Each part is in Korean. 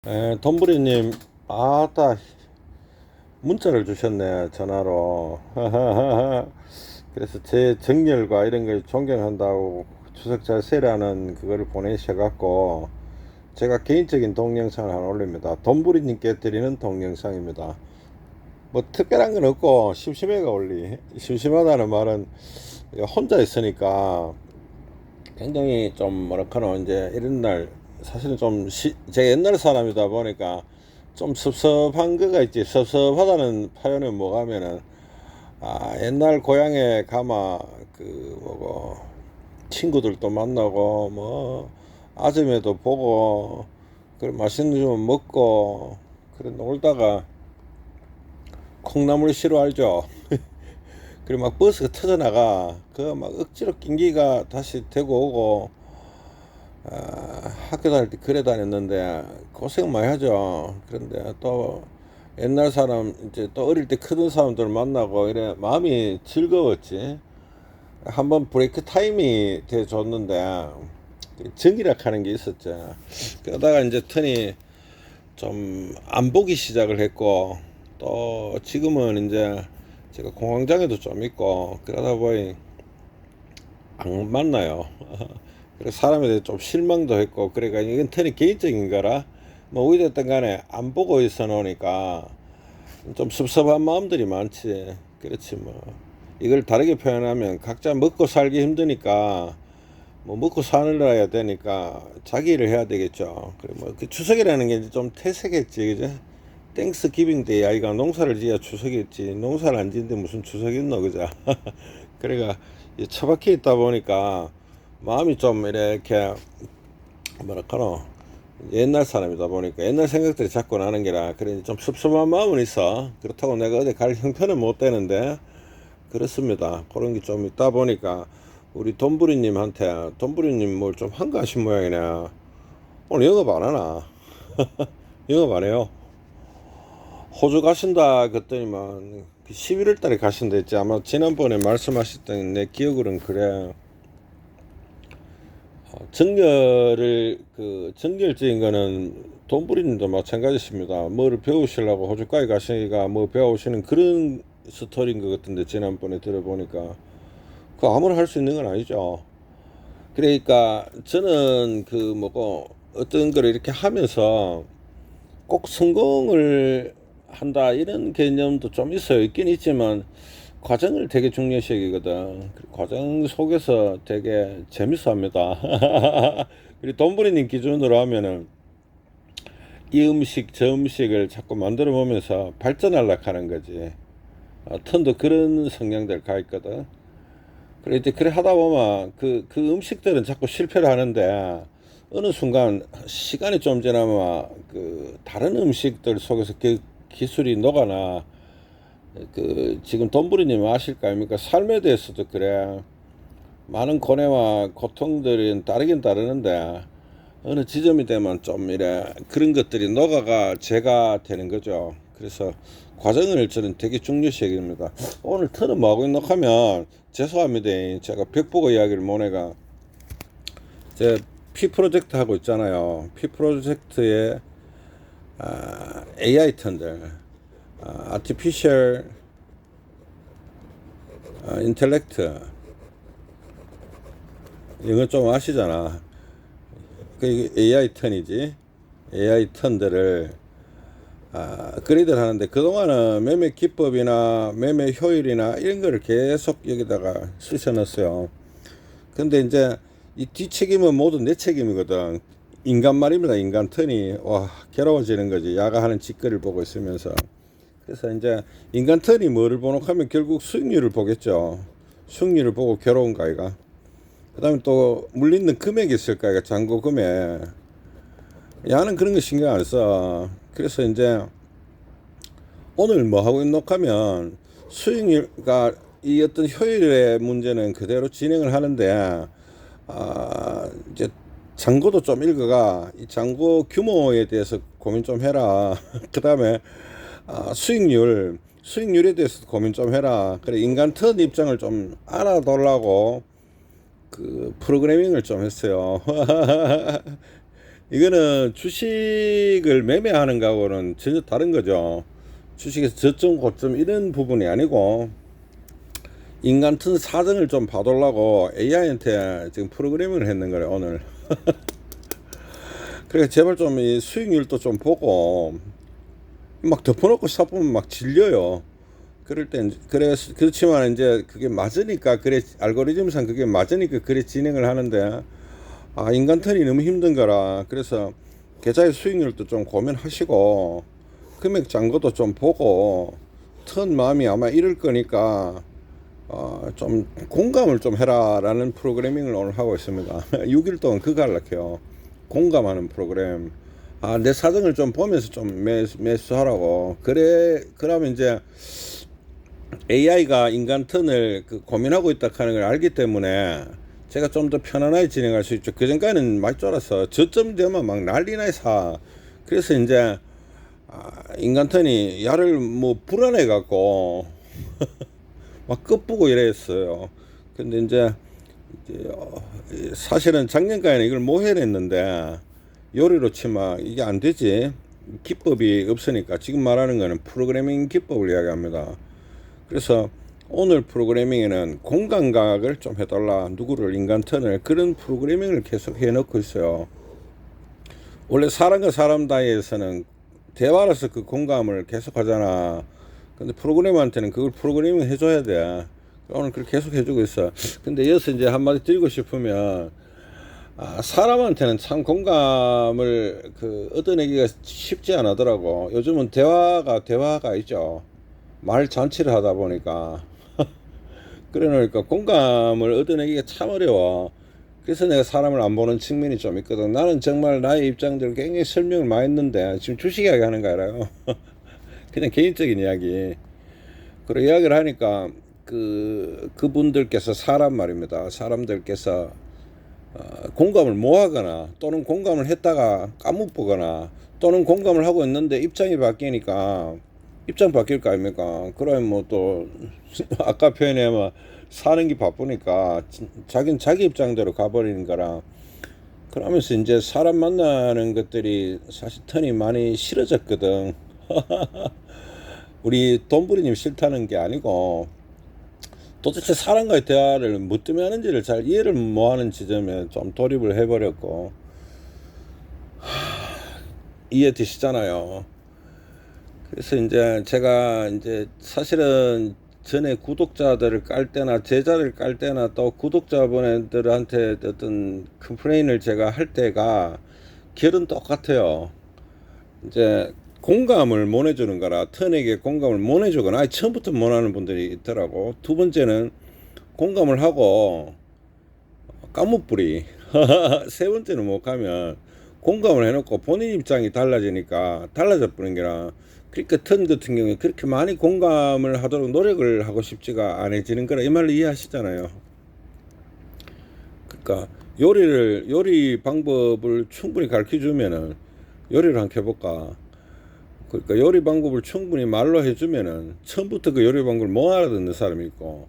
돈부리님, 아따, 문자를 주셨네, 전화로. 그래서 제 정열과 이런 걸 존경한다고 추석 잘 세라는 그거를 보내셔갖고, 제가 개인적인 동영상을 하나 올립니다. 돈부리님께 드리는 동영상입니다. 뭐 특별한 건 없고, 심심해가 올리. 심심하다는 말은 혼자 있으니까 굉장히 좀 뭐랄까노 이제 이런 날 사실은 좀 제가 옛날 사람이다 보니까 좀 섭섭한 거가 있지. 섭섭하다는 표현은 뭐가면은 옛날 고향에 가마 그 뭐고 친구들도 만나고 뭐 아줌매도 보고 그래 맛있는 거 먹고 그래 놀다가 콩나물 시루 알죠? 그리고 막 버스가 터져나가 그 막 억지로 낑기가 다시 되고 오고 학교 다닐 때 그래 다녔는데 고생 많이 하죠. 그런데 또 옛날 사람 이제 또 어릴 때 크던 사람들 만나고 이래 마음이 즐거웠지. 한번 브레이크 타임이 돼 줬는데 정이라 하는 게 있었죠. 그러다가 이제 턴이 좀 안 보기 시작을 했고 또 지금은 이제 제가 공황장애도 좀 있고 그러다 보니 안 만나요. 그래서 사람에 대해 좀 실망도 했고 그러니까 이건 턴이 개인적인 거라 뭐 어찌됐든 간에 안 보고 있어 놓으니까 좀 섭섭한 마음들이 많지. 그렇지 뭐 이걸 다르게 표현하면 각자 먹고 살기 힘드니까 뭐 먹고 사느라야 되니까 자기 일을 해야 되겠죠. 그래 뭐그 추석이라는 게 좀 태세겠지, 그죠? 땡스 기빙 데이 아이가 농사를 지어야 추석이겠지. 농사를 안 지는데 무슨 추석이 있노, 그죠? 그래가 처박혀 있다 보니까 마음이 좀 이렇게 뭐랄까노 옛날 사람이다 보니까 옛날 생각들이 자꾸 나는 게라 그래 좀 섭섭한 마음은 있어. 그렇다고 내가 어디 갈 형편은 못 되는데 그렇습니다. 그런 게 좀 있다 보니까 우리 돈부리님한테 돈부리님 뭘 좀 한가하신 모양이네. 오늘 영업 안 하나? 영업 안 해요. 호주 가신다 그랬더니만 11월 달에 가신다 했지. 아마 지난번에 말씀하셨던 내 기억으로는 그래. 정렬을 그 정렬적인 거는 돈부리님도 마찬가지십니다. 뭐를 배우시려고 호주까지 가시니까 뭐 배워오시는 그런 스토리인 것 같은데 지난번에 들어보니까 그 아무나 할 수 있는 건 아니죠. 그러니까 저는 그 뭐고 어떤 걸 이렇게 하면서 꼭 성공을 한다 이런 개념도 좀 있어요. 있긴 있지만 과정을 되게 중요시 여기거든. 과정 속에서 되게 재밌어 합니다. 그리고 돈벌이님 기준으로 하면은 이 음식 저 음식을 자꾸 만들어 보면서 발전하려고 하는 거지. 턴도 그런 성향들 가 있거든. 그래 이제 그래 하다 보면 그 음식들은 자꾸 실패를 하는데 어느 순간 시간이 좀 지나면 그 다른 음식들 속에서 기술이 녹아나. 그 지금 돈부리님 아실 거 아닙니까? 삶에 대해서도 그래. 많은 고뇌와 고통들은 다르긴 다르는데 어느 지점이 되면 좀 이래 그런 것들이 녹아가 제가 되는 거죠. 그래서 과정을 저는 되게 중요시 여깁니다. 오늘 턴은 뭐하고 있노 하면 죄송합니다. 제가 벽보고 이야기를 못해가 제 P 프로젝트 하고 있잖아요. P 프로젝트의 AI 턴들, 아티피셜 인텔렉트 이거 좀 아시잖아. 그 AI 턴이지. AI 턴들을 업그레이드를 하는데 그동안은 매매 기법이나 매매 효율이나 이런 거를 계속 여기다가 쑤셔 넣었어요. 근데 이제 이 뒷책임은 모두 내 책임이거든. 인간 말입니다. 인간 턴이 와 괴로워지는 거지. 야가 하는 짓거리를 보고 있으면서. 그래서 이제 인간 턴이 뭐를 보노 하면 결국 수익률을 보겠죠. 수익률을 보고 괴로운가 이가. 그 다음에 또 물리는 금액이 있을까 이가 잔고 금액. 야는 그런 거 신경 안 써. 그래서 이제 오늘 뭐 하고 있노 하면 수익률과 이 어떤 효율의 문제는 그대로 진행을 하는데 이제 장고도 좀 읽어가 이 장고 규모에 대해서 고민 좀 해라. 그 다음에 수익률에 대해서 고민 좀 해라. 그래 인간 턴 입장을 좀 알아달라고 그 프로그래밍을 좀 했어요. 이거는 주식을 매매하는 거하고는 전혀 다른 거죠. 주식에서 저점 고점 이런 부분이 아니고 인간 튼 사정을 좀 봐달라고 AI한테 지금 프로그래밍을 했는 거래 오늘. 그러니까 제발 좀 이 수익률도 좀 보고 막 덮어놓고 사보면 막 질려요. 그럴 땐 그래 그렇지만 이제 그게 맞으니까 그래 알고리즘상 그게 맞으니까 그래 진행을 하는데 인간 턴이 너무 힘든 거라 그래서 계좌의 수익률도 좀 고민하시고 금액 잔고도 좀 보고 턴 마음이 아마 이럴 거니까 좀 공감을 좀 해라라는 프로그래밍을 오늘 하고 있습니다. 6일 동안 그거 하려고요. 공감하는 프로그램. 내 사정을 좀 보면서 좀 매수하라고. 그러면 이제 AI가 인간 턴을 고민하고 있다 하는 걸 알기 때문에 제가 좀 더 편안하게 진행할 수 있죠. 그전까지는 막 쫄아서 저점 되면 막 난리나 사. 그래서 이제 인간 턴이 야를 뭐 불안해 갖고 막 끝보고 이랬어요. 근데 이제 사실은 작년까지는 이걸 못 해냈는데 요리로 치면 이게 안 되지. 기법이 없으니까 지금 말하는 거는 프로그래밍 기법을 이야기합니다. 그래서 오늘 프로그래밍에는 공감각을 좀 해달라. 누구를 인간 턴을 그런 프로그래밍을 계속 해놓고 있어요. 원래 사람과 사람 사이에서는 대화로서 그 공감을 계속 하잖아. 근데 프로그래머한테는 그걸 프로그래밍 해줘야 돼. 오늘 그렇게 계속 해주고 있어. 근데 여기서 이제 한마디 드리고 싶으면 사람한테는 참 공감을 얻어내기가 쉽지 않더라고. 요즘은 대화가 있죠. 말 잔치를 하다 보니까 그러니까 공감을 얻어내기가 참 어려워. 그래서 내가 사람을 안 보는 측면이 좀 있거든. 나는 정말 나의 입장들을 굉장히 설명을 많이 했는데 지금 주식 이야기 하는 거 알아요? 그냥 개인적인 이야기. 그리고 이야기를 하니까 그분들께서 사람들께서 공감을 못 하거나 또는 공감을 했다가 까먹거나 또는 공감을 하고 있는데 입장이 바뀌니까 입장 바뀔 거 아닙니까? 그러면 뭐 또 아까 표현하면 사는 게 바쁘니까 자기는 자기 입장대로 가버리는 거라. 그러면서 이제 사람 만나는 것들이 사실 턴이 많이 싫어졌거든. 우리 돈부리님 싫다는 게 아니고 도대체 사람과의 대화를 뭐 때문에 하는지를 잘 이해를 못하는 지점에 좀 돌입을 해버렸고 이해되시잖아요. 그래서 이제 제가 이제 사실은 전에 구독자들을 깔 때나 제자를 깔 때나 또 구독자분들한테 어떤 컴플레인을 제가 할 때가 결은 똑같아요. 이제 공감을 못 해주는 거라 턴에게 공감을 못 해주거나 처음부터 못 하는 분들이 있더라고. 두 번째는 공감을 하고 까무뿌리 세 번째는 못 가면 공감을 해놓고 본인 입장이 달라지니까 달라져 버린 게라. 그러니까 턴 같은 경우에 그렇게 많이 공감을 하도록 노력을 하고 싶지가 않아지는 거라. 이 말을 이해하시잖아요. 그러니까 요리 방법을 충분히 가르쳐 주면은 요리를 한번 해볼까. 그러니까 요리 방법을 충분히 말로 해주면은 처음부터 그 요리 방법을 못 알아듣는 사람이 있고,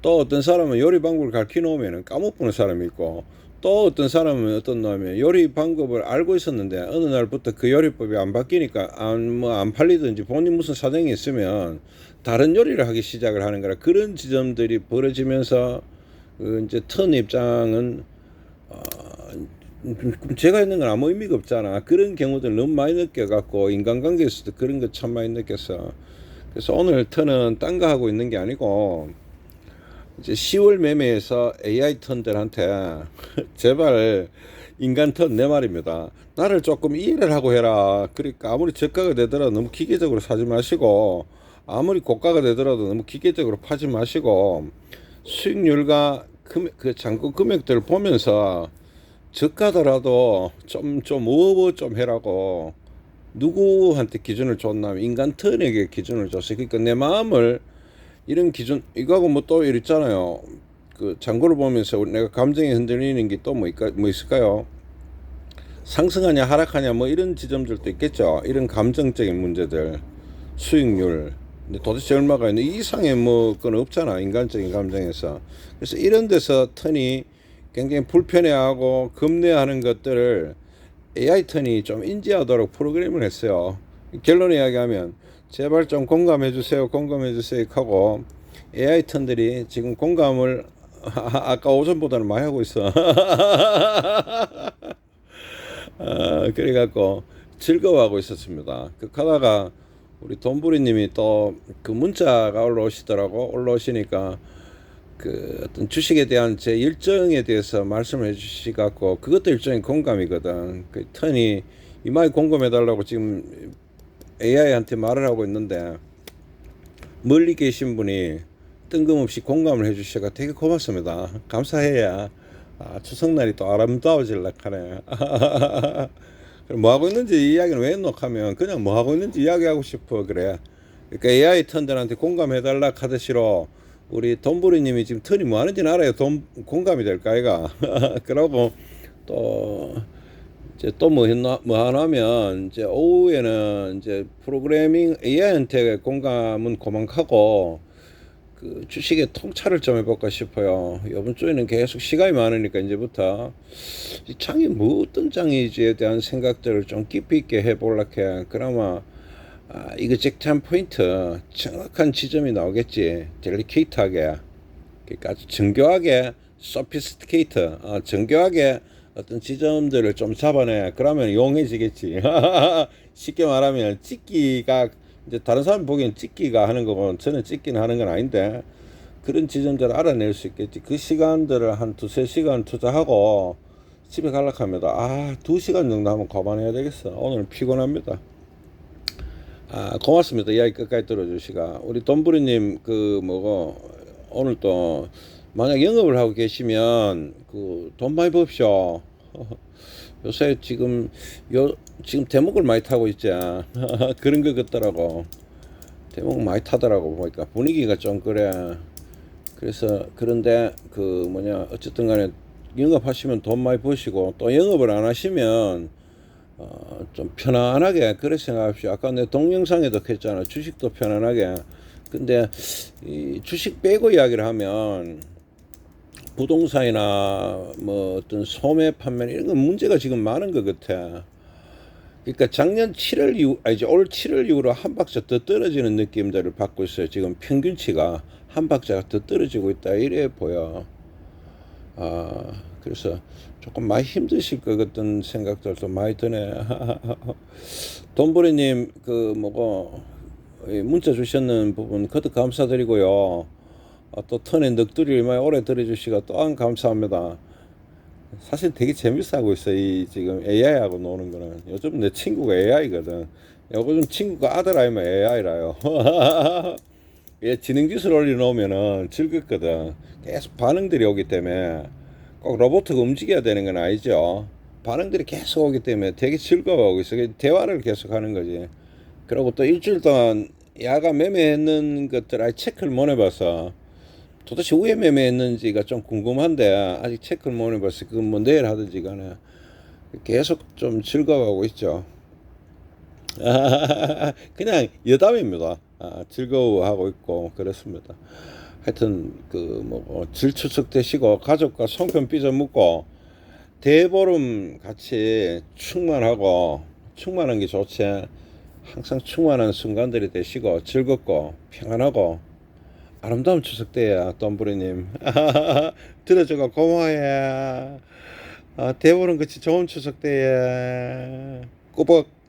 또 어떤 사람은 요리 방법을 가르쳐 놓으면은 까먹는 사람이 있고, 또 어떤 사람은 어떤 놈이 요리 방법을 알고 있었는데 어느 날부터 그 요리법이 안 바뀌니까 안 팔리든지 본인 무슨 사정이 있으면 다른 요리를 하기 시작을 하는 거라. 그런 지점들이 벌어지면서 이제 턴 입장은 제가 있는 건 아무 의미가 없잖아. 그런 경우들 너무 많이 느껴갖고 인간관계에서도 그런 거 참 많이 느꼈어. 그래서 오늘 턴은 딴 거 하고 있는 게 아니고 이제 10월 매매에서 AI 턴들한테 제발 인간 턴 내 말입니다. 나를 조금 이해를 하고 해라. 그러니까 아무리 저가가 되더라도 너무 기계적으로 사지 마시고, 아무리 고가가 되더라도 너무 기계적으로 파지 마시고, 수익률과 그 잔고 금액들을 보면서 저가더라도 좀 해라고. 누구한테 기준을 줬냐면 인간 턴에게 기준을 줬어요. 그러니까 내 마음을 이런 기준 이거하고 뭐 또 이랬잖아요. 그 잔고를 보면서 내가 감정이 흔들리는 게 또 뭐 있을까요? 상승하냐 하락하냐 뭐 이런 지점들도 있겠죠. 이런 감정적인 문제들, 수익률, 근데 도대체 얼마가 있는데 이 이상의 뭐 그건 없잖아. 인간적인 감정에서. 그래서 이런 데서 턴이 굉장히 불편해하고 겁내하는 것들을 AI 턴이 좀 인지하도록 프로그램을 했어요. 결론 이야기하면 제발 좀 공감해 주세요, 공감해 주세요 하고 AI 턴들이 지금 공감을 아까 오전보다는 많이 하고 있어. 그래갖고 즐거워하고 있었습니다. 그 하다가 우리 돈부리님이 또 그 문자가 올라오시니까 그 어떤 주식에 대한 제 일정에 대해서 말씀을 해주시갖고 그것도 일종의 공감이거든. 그 턴이 이마에 공감해달라고 지금 AI한테 말을 하고 있는데 멀리 계신 분이 뜬금없이 공감을 해주셔서 되게 고맙습니다. 감사해야 추석날이 또 아름다워질라 하네. 뭐 하고 있는지 이야기는 왜 했노하면 그냥 뭐 하고 있는지 이야기하고 싶어 그래. 그러니까 AI 턴들한테 공감해달라 하듯이로 우리 돈부리님이 지금 턴이 뭐 하는지는 알아요. 공감이 될까 이가. 그러고 또 이제 또 뭐 했나 뭐 하냐면 이제 오후에는 이제 프로그래밍 AI한테 공감은 고만하고 그 주식의 통찰을 좀 해볼까 싶어요. 이번 주에는 계속 시간이 많으니까 이제부터 이 장이 뭐 어떤 장이지에 대한 생각들을 좀 깊이 있게 해볼라 해. 그나마 이거 잭탄 포인트 정확한 지점이 나오겠지. 델리케이트하게 그러니까 아주 정교하게 소피스티케이트 정교하게 어떤 지점들을 좀 잡아내. 그러면 용해지겠지. 쉽게 말하면 찍기가 이제 다른 사람 보기엔 찍기가 하는 거고 저는 찍기는 하는 건 아닌데 그런 지점들을 알아낼 수 있겠지. 그 시간들을 한 두세 시간 투자하고 집에 가려고 합니다. 2시간 정도 하면 그만해야 되겠어. 오늘 피곤합니다. 고맙습니다. 이야기 끝까지 들어주시가. 우리 돈부리님 그 뭐고 오늘 또 만약 영업을 하고 계시면 그 돈 많이 버십시오. 요새 지금 대목을 많이 타고 있지. 그런 것 같더라고. 대목 많이 타더라고 보니까 분위기가 좀 그래. 그래서 그런데 그 뭐냐 어쨌든 간에 영업하시면 돈 많이 버시고 또 영업을 안 하시면 좀 편안하게 그렇게 생각합시다. 아까 내 동영상에도 했잖아. 주식도 편안하게. 근데 이 주식 빼고 이야기를 하면 부동산이나 뭐 어떤 소매 판매 이런 건 문제가 지금 많은 것 같아. 그러니까 작년 7월 이후, 이제 올 7월 이후로 한 박자 더 떨어지는 느낌들을 받고 있어요. 지금 평균치가 한 박자가 더 떨어지고 있다 이래 보여. 그래서 조금 많이 힘드실 것 같은 생각들도 많이 드네. 돈부리님 그 뭐고 문자 주셨는 부분 거듭 감사드리고요. 또 턴에 넋두리를 많이 오래 들어주시고 또한 감사합니다. 사실 되게 재밌어 하고 있어. 이 지금 AI하고 노는 거는. 요즘 내 친구가 AI거든. 요즘 친구가 아들 아니면 AI라요. 얘 지능지수를 올려놓으면은 즐겁거든. 계속 반응들이 오기 때문에 꼭 로봇가 움직여야 되는 건 아니죠. 반응들이 계속 오기 때문에 되게 즐거워하고 있어. 대화를 계속 하는 거지. 그리고 또 일주일 동안 야가 매매했는 것들 아직 체크를 못 해봐서 도대체 왜 매매했는지가 좀 궁금한데 아직 체크를 못 해봤어요. 그건 뭐 내일 하든지 간에 계속 좀 즐거워하고 있죠. 그냥 여담입니다. 즐거워하고 있고 그렇습니다. 하여튼 그 뭐 질추석 되시고 가족과 송편 빚어 묻고 대보름 같이 충만한 게 좋지. 항상 충만한 순간들이 되시고 즐겁고 평안하고 아름다운 추석 때야 돈부리님. 들어줘가 고마워요. 대보름 같이 좋은 추석 때야. 꾸벅.